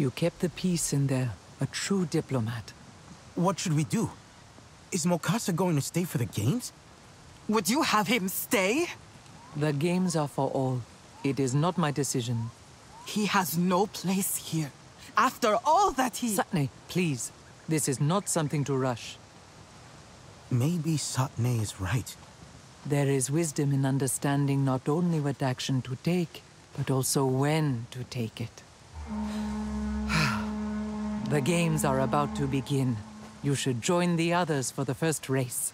You kept the peace in there, a true diplomat. What should we do? Is Mokasa going to stay for the games? Would you have him stay? The games are for all. It is not my decision. He has no place here. After all that he... Satne, please. This is not something to rush. Maybe Satne is right. There is wisdom in understanding not only what action to take, but also when to take it. The games are about to begin. You should join the others for the first race.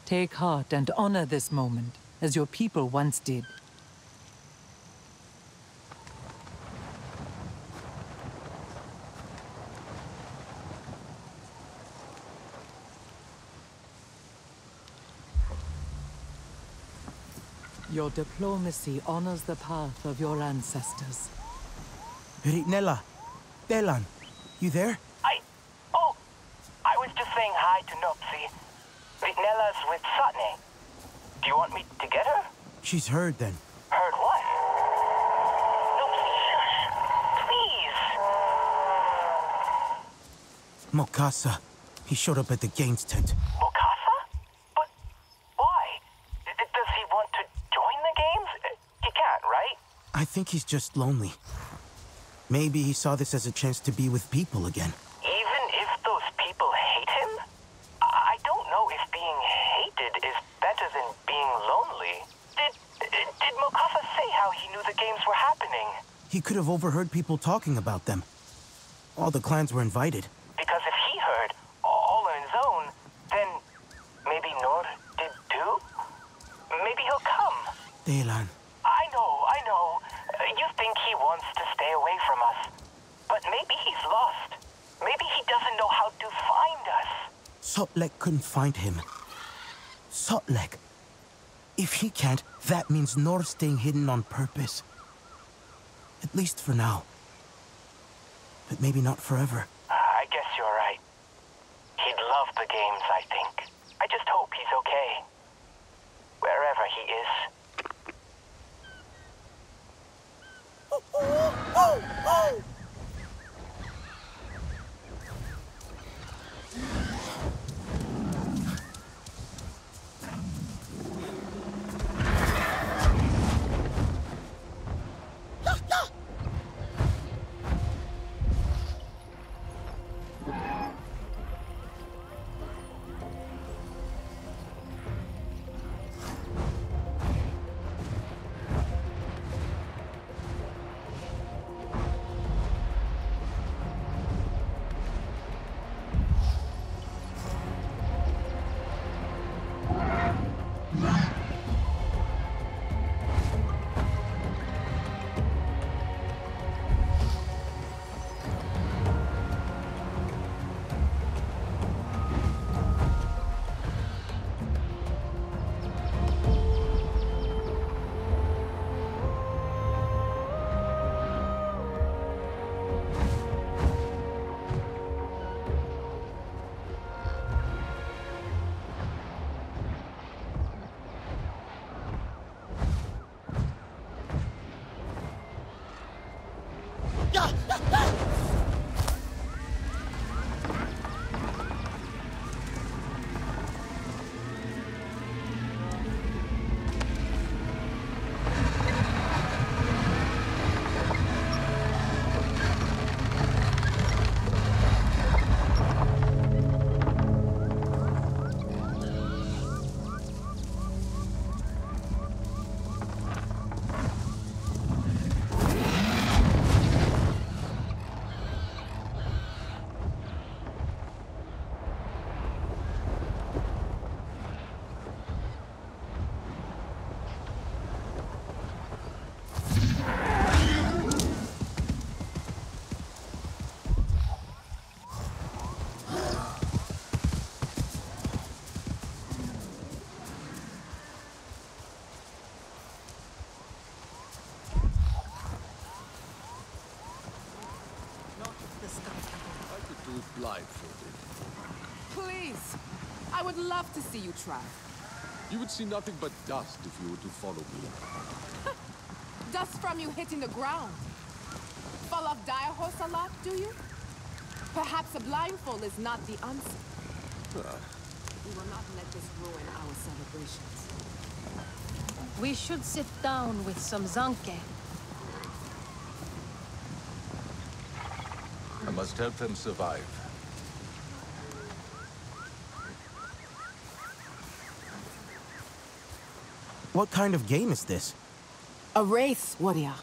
Take heart and honor this moment, as your people once did. Your diplomacy honors the path of your ancestors. Ritnella, Delan, you there? I was just saying hi to Nopsi. Ritnella's with Satne. Do you want me to get her? She's heard then. Heard what? Nopsi, shush. Please. Mokasa. He showed up at the games tent. Mokasa? But why? Does he want to join the games? He can't, right? I think he's just lonely. Maybe he saw this as a chance to be with people again. Even if those people hate him? I don't know if being hated is better than being lonely. Did Mokasa say how he knew the games were happening? He could have overheard people talking about them. All the clans were invited. Because if he heard, all on his own, then maybe Nor did too? Maybe he'll come. Delan. I know. You think he wants to stay away from us. But maybe he's lost. Maybe he doesn't know how to find us. Sotlek couldn't find him. Sotlek. If he can't, that means Nor's staying hidden on purpose. At least for now. But maybe not forever. I guess you're right. He'd love the games, I think. I just hope he's okay. Wherever he is. Blindfolded. Please! I would love to see you try. You would see nothing but dust if you were to follow me. Dust from you hitting the ground. fall off dire horse a lot, do you? Perhaps a blindfold is not the answer. We will not let this ruin our celebrations. We should sit down with some zanke. I must help them survive. What kind of game is this? A race, warrior.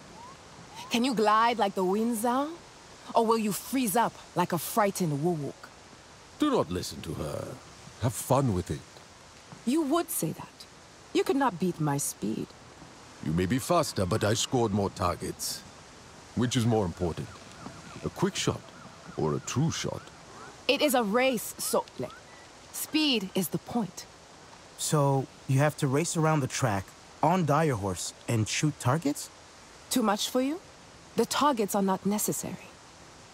Can you glide like the wind sound? Or will you freeze up like a frightened woo-wook? Do not listen to her. Have fun with it. You would say that. You could not beat my speed. You may be faster, but I scored more targets. Which is more important? A quick shot or a true shot? It is a race, Sotle. Speed is the point. So, you have to race around the track, on dire horse, and shoot targets? Too much for you? The targets are not necessary.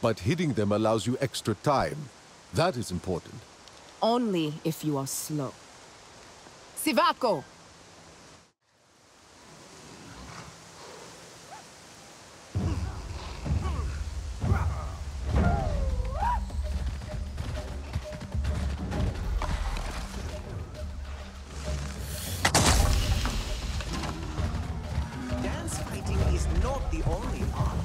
But hitting them allows you extra time. That is important. Only if you are slow. Sivako! Dance fighting is not the only art.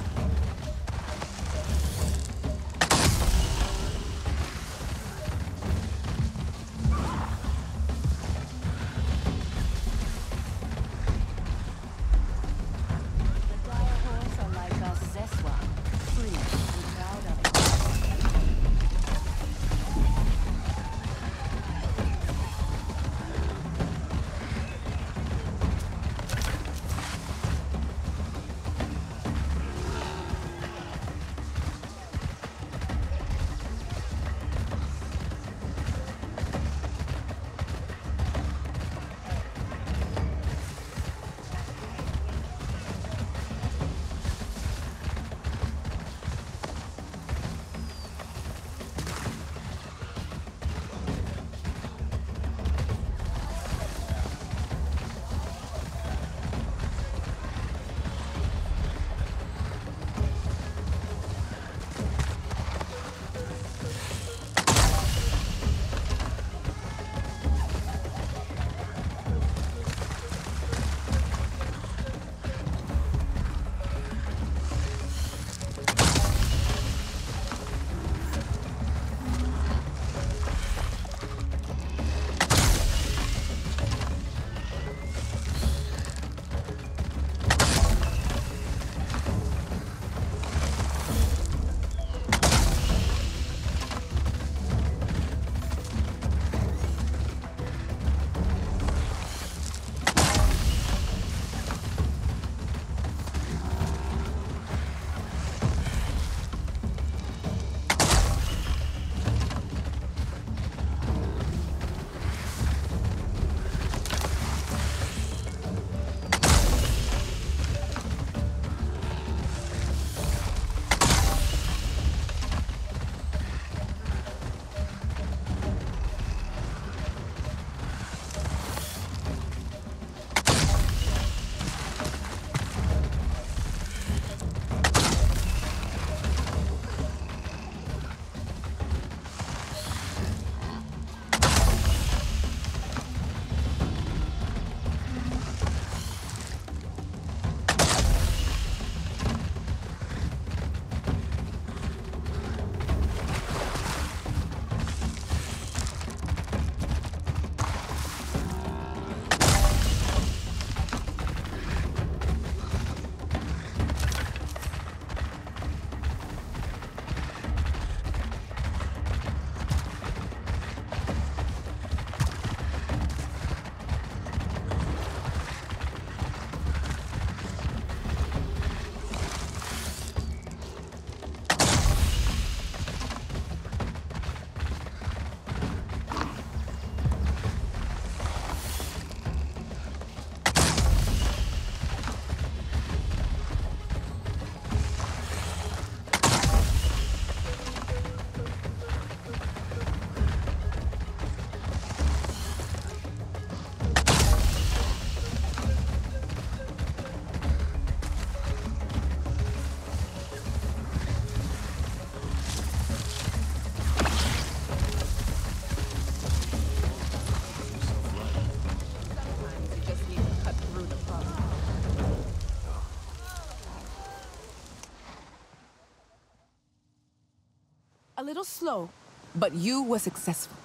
little slow, but you were successful.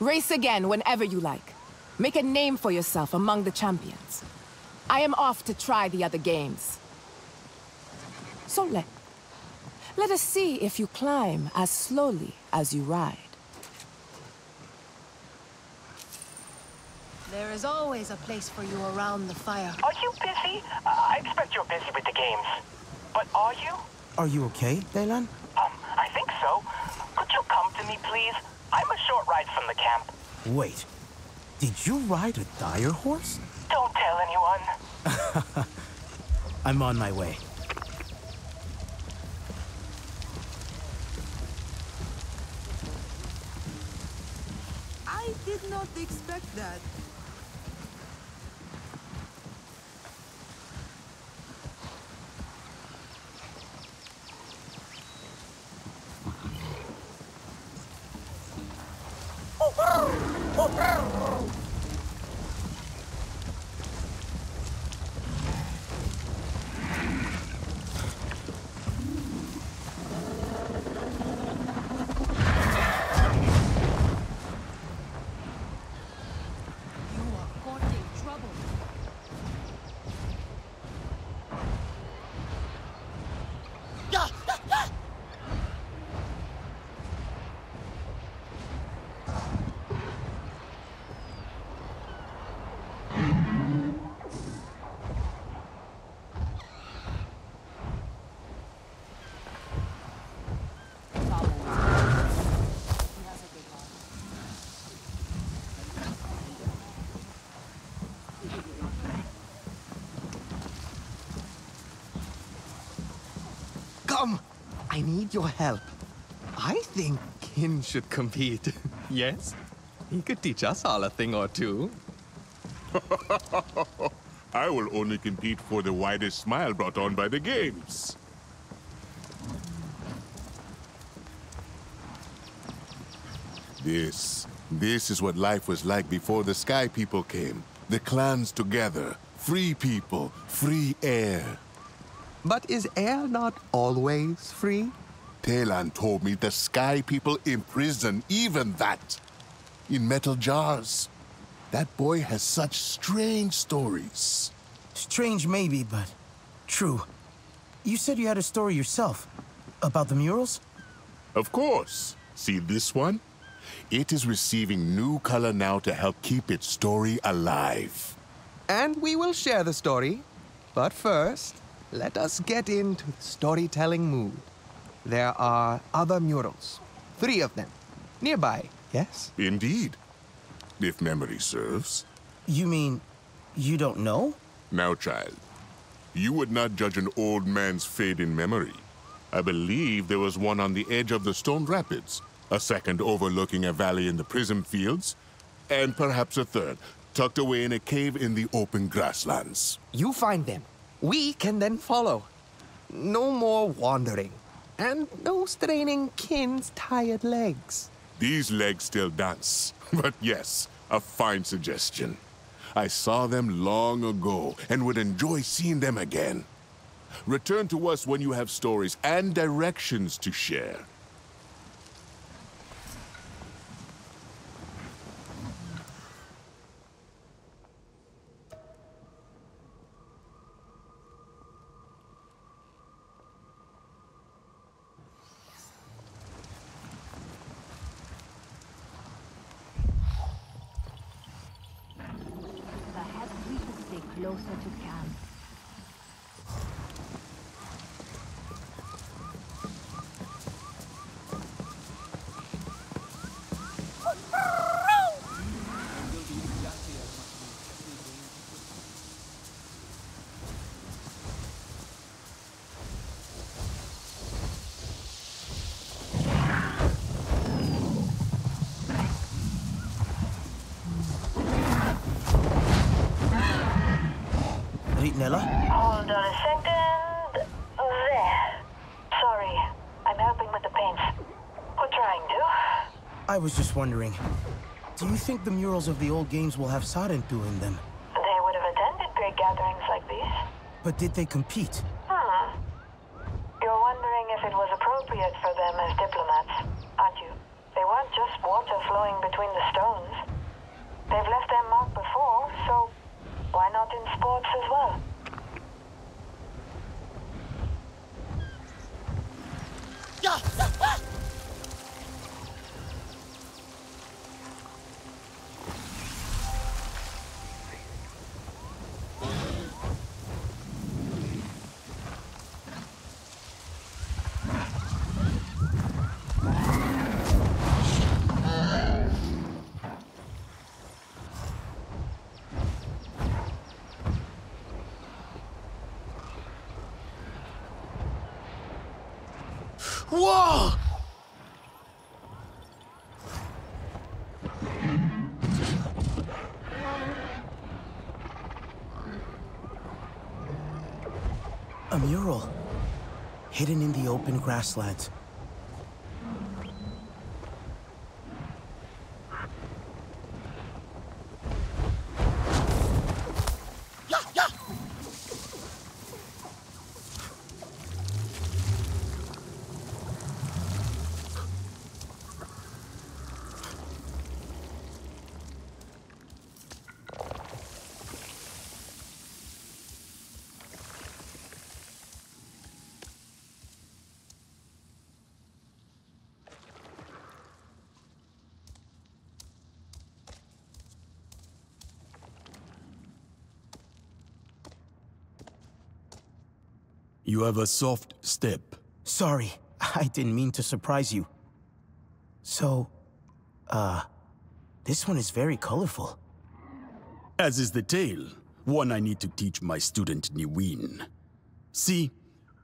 Race again whenever you like. Make a name for yourself among the champions. I am off to try the other games. So let us see if you climb as slowly as you ride. There is always a place for you around the fire. Are you busy? I expect you're busy with the games. But are you? Are you okay, Daylan? I think so. Could you come to me, please? I'm a short ride from the camp. Wait, did you ride a dire horse? Don't tell anyone. I'm on my way. I did not expect that. Come! I need your help. I think Kin should compete. Yes? He could teach us all a thing or two. I will only compete for the widest smile brought on by the games. This is what life was like before the Sky People came. The clans together, free people, free air. But is air not always free? Telan told me the Sky People imprison even that. In metal jars. That boy has such strange stories. Strange maybe, but true. You said you had a story yourself. About the murals? Of course. See this one? It is receiving new color now to help keep its story alive. And we will share the story. But first, let us get into the storytelling mood. There are other murals. 3 of them. Nearby, yes? Indeed. If memory serves. You mean, you don't know? Now, child, you would not judge an old man's fate in memory. I believe there was one on the edge of the Stone Rapids, a second overlooking a valley in the Prism Fields, and perhaps a third, tucked away in a cave in the open grasslands. You find them. We can then follow. No more wandering. And no straining Kin's tired legs. These legs still dance. But yes, a fine suggestion. I saw them long ago and would enjoy seeing them again. Return to us when you have stories and directions to share. Closer to camp. Nella? Hold on a second. There. Sorry. I'm helping with the paints. We're trying to. I was just wondering, do you think the murals of the old games will have Sarentu in them? They would have attended great gatherings like these. But did they compete? You're wondering if it was appropriate? appropriate for them as diplomats, aren't you? They weren't just water flowing between the stones. They've left their mark before, so why not in sports as well? Whoa! A mural, hidden in the open grasslands. You have a soft step. Sorry, I didn't mean to surprise you. So, this one is very colorful. As is the tale, one I need to teach my student Niwin. See,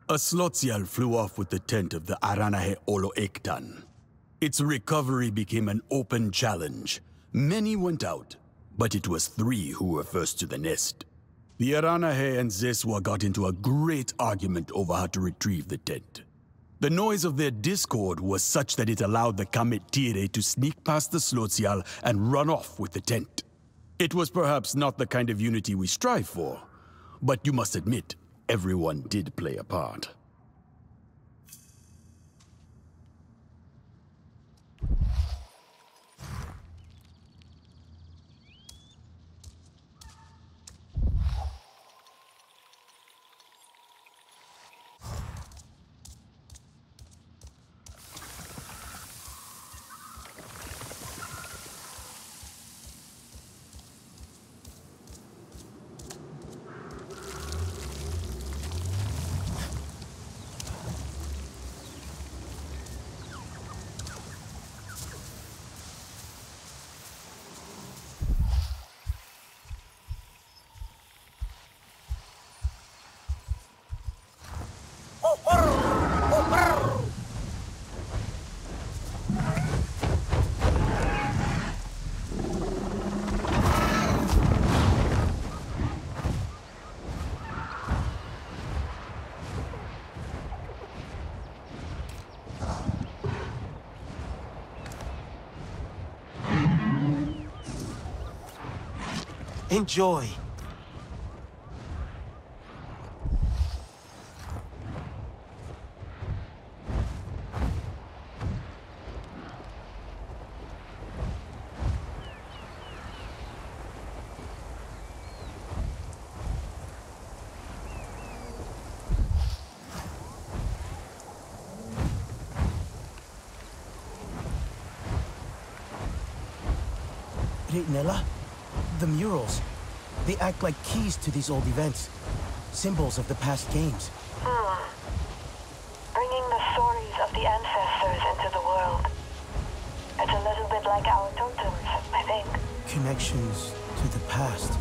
a Slotsial flew off with the tent of the Aranahe Olo Ektan. Its recovery became an open challenge. Many went out, but it was 3 who were first to the nest. The Aranahe and Zeswa got into a great argument over how to retrieve the tent. The noise of their discord was such that it allowed the Kametire to sneak past the Slotsial and run off with the tent. It was perhaps not the kind of unity we strive for, but you must admit, everyone did play a part. Enjoy. Nella, the murals. They act like keys to these old events. Symbols of the past games. Bringing the stories of the ancestors into the world. It's a little bit like our totems, I think. Connections to the past.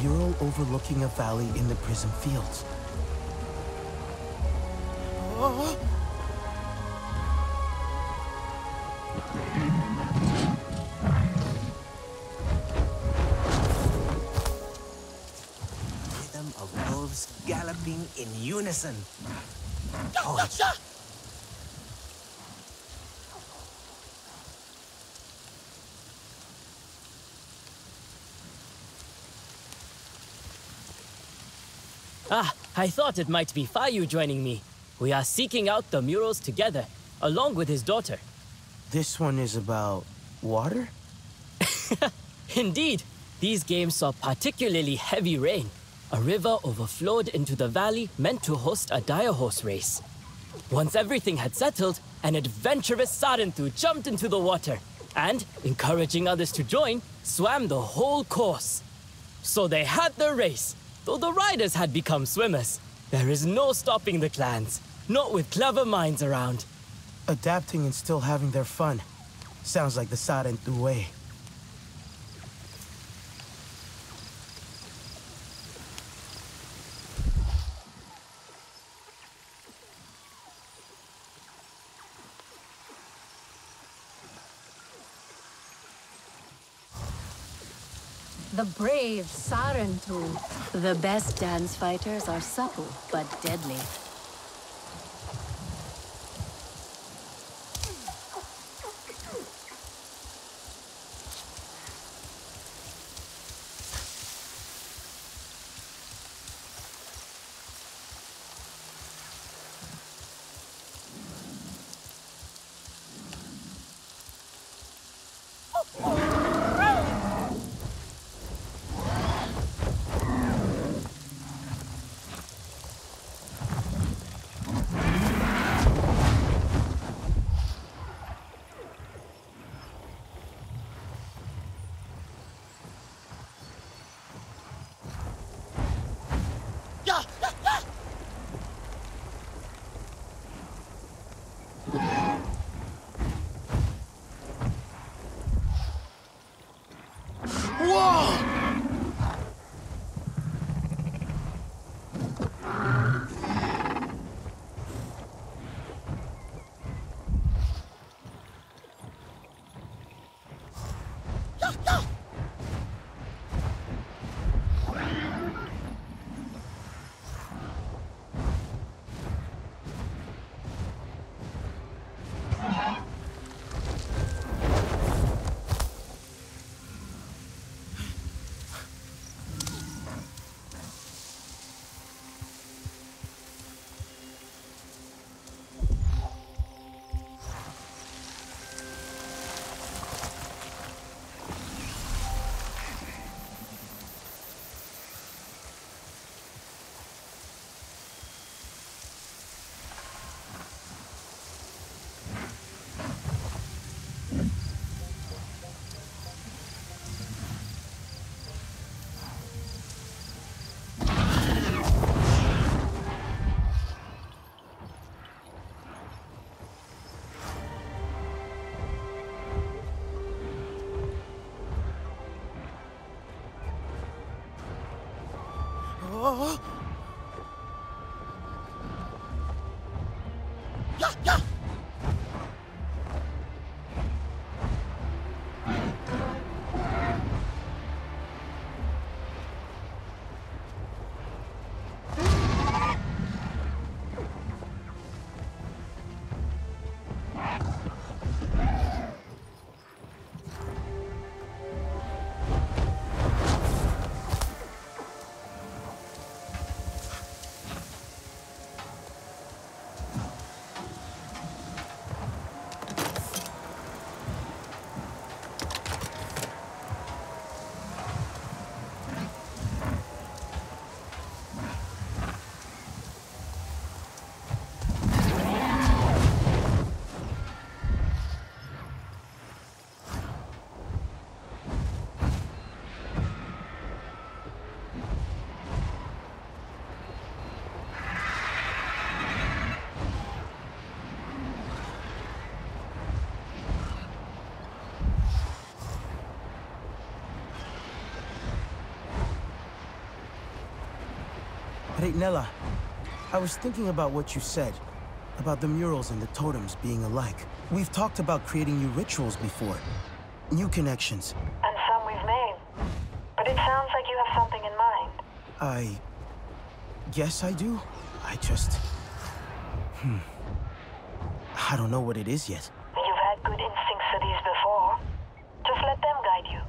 mural overlooking a valley in the prison fields. Rhythm of wolves galloping in unison. Towards. Ah, I thought it might be Fayu joining me. We are seeking out the murals together, along with his daughter. This one is about water? Indeed, these games saw particularly heavy rain. A river overflowed into the valley meant to host a dire horse race. Once everything had settled, an adventurous Sarentu jumped into the water and, encouraging others to join, swam the whole course. So they had the race, though the riders had become swimmers. There is no stopping the clans, not with clever minds around. Adapting and still having their fun. Sounds like the Sarentu way. The brave Sarentu. The best dance fighters are supple but deadly. Nella, I was thinking about what you said, about the murals and the totems being alike. We've talked about creating new rituals before, new connections. And some we've made. But it sounds like you have something in mind. I guess I do. I just... I don't know what it is yet. You've had good instincts for these before. Just let them guide you.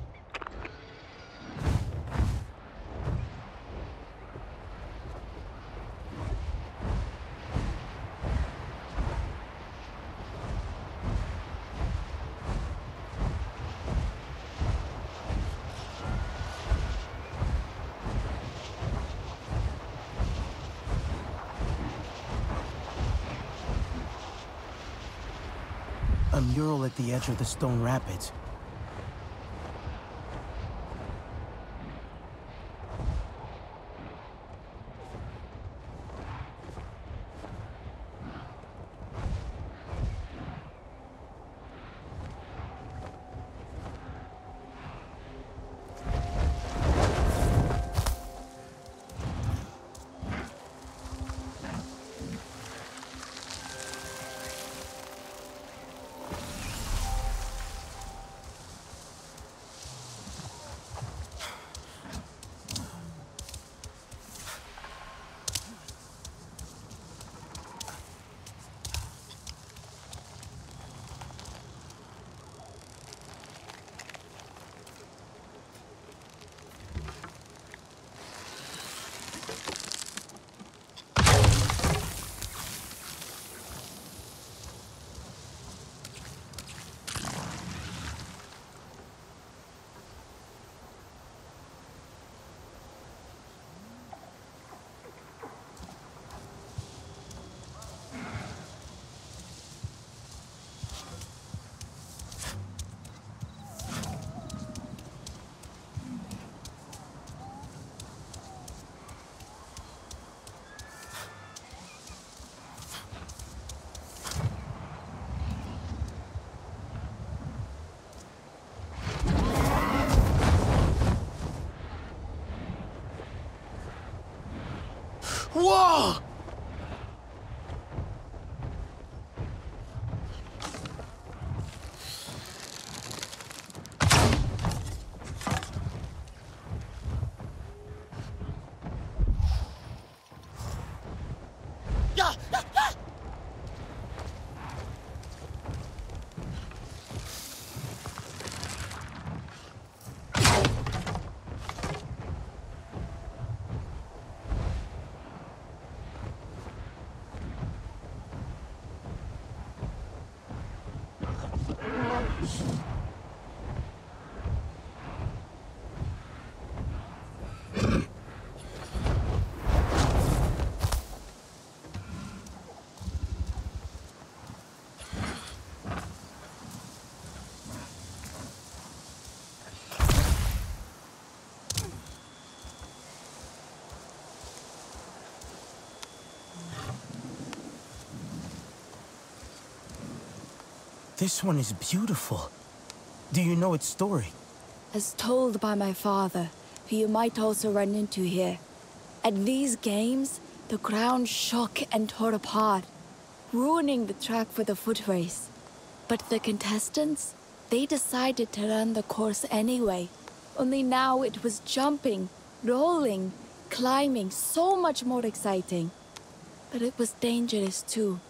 A mural at the edge of the stone rapids. Whoa! This one is beautiful. Do you know its story? As told by my father, who you might also run into here. At these games, the ground shook and tore apart, ruining the track for the foot race. But the contestants, they decided to run the course anyway. Only now it was jumping, rolling, climbing, so much more exciting. But it was dangerous too.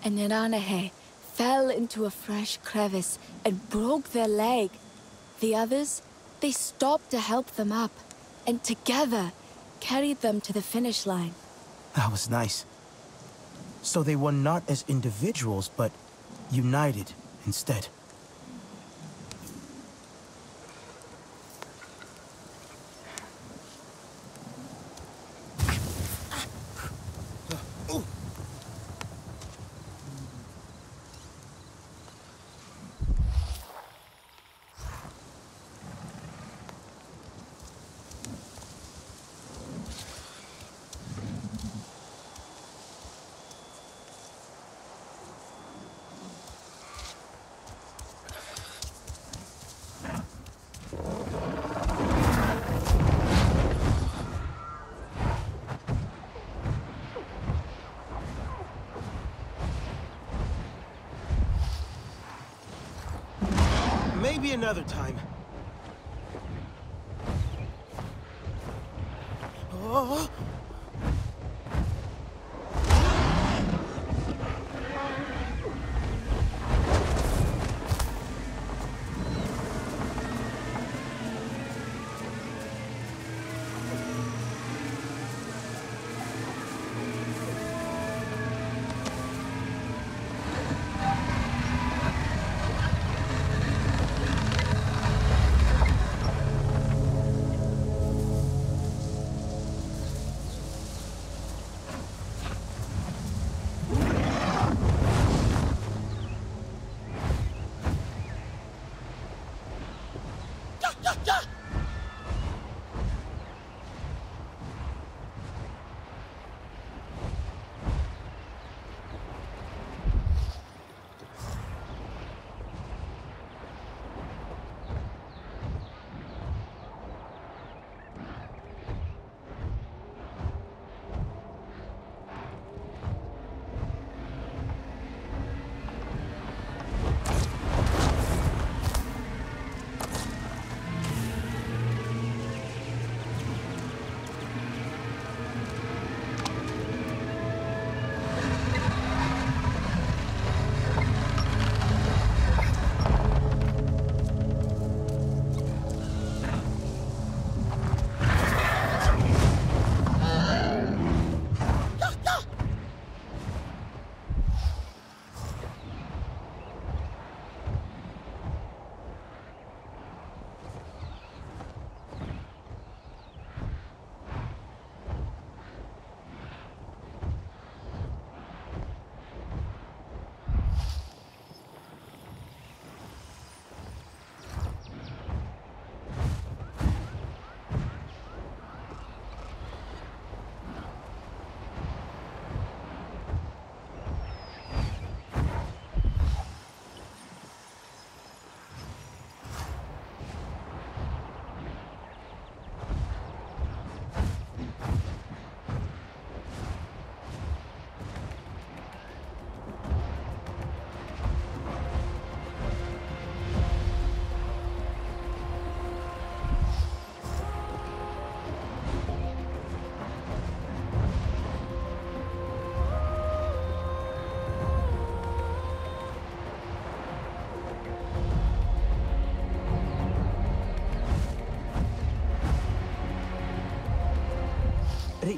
And Niranahe fell into a fresh crevice and broke their leg. The others, they stopped to help them up, and together carried them to the finish line. That was nice. So they won not as individuals, but united instead. another time. Oh.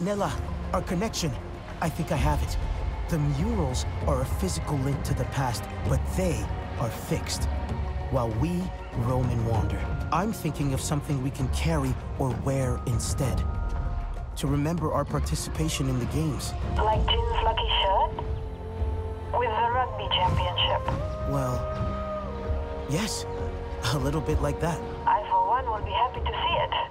Nella, our connection. I think I have it. The murals are a physical link to the past, but they are fixed, while we roam and wander. I'm thinking of something we can carry or wear instead, to remember our participation in the games. Like Jin's lucky shirt? With the rugby championship? Well, yes, a little bit like that. I, for one, will be happy to see it.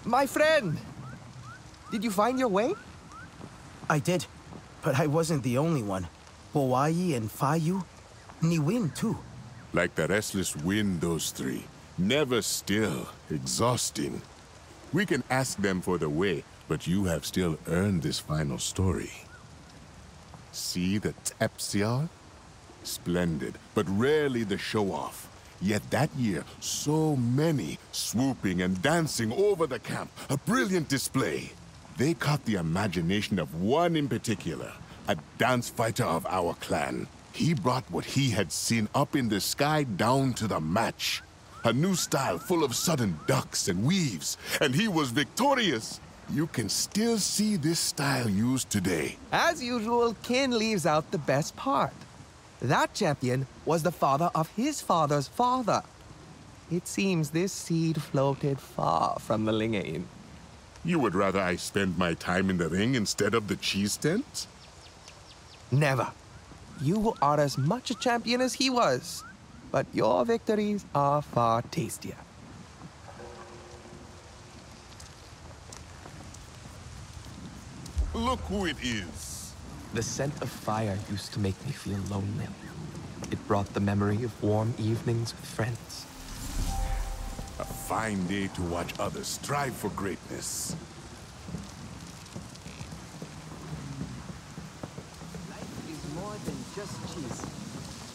My friend! Did you find your way? I did, but I wasn't the only one. Hawaii and Fayu, Niwin too. Like the restless wind, those three. Never still, exhausting. We can ask them for the way, but you have still earned this final story. See the Tepsial? Splendid, but rarely the show-off. Yet that year, so many swooping and dancing over the camp. A brilliant display. They caught the imagination of one in particular, a dance fighter of our clan. He brought what he had seen up in the sky down to the match. A new style full of sudden ducks and weaves, and he was victorious. You can still see this style used today. As usual, Kin leaves out the best part. That champion was the father of his father's father. It seems this seed floated far from the Lingane. You would rather I spend my time in the ring instead of the cheese tent? Never. You are as much a champion as he was, but your victories are far tastier. Look who it is. The scent of fire used to make me feel lonely. It brought the memory of warm evenings with friends. A fine day to watch others strive for greatness. Life is more than just cheese.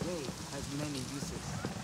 Gray has many uses.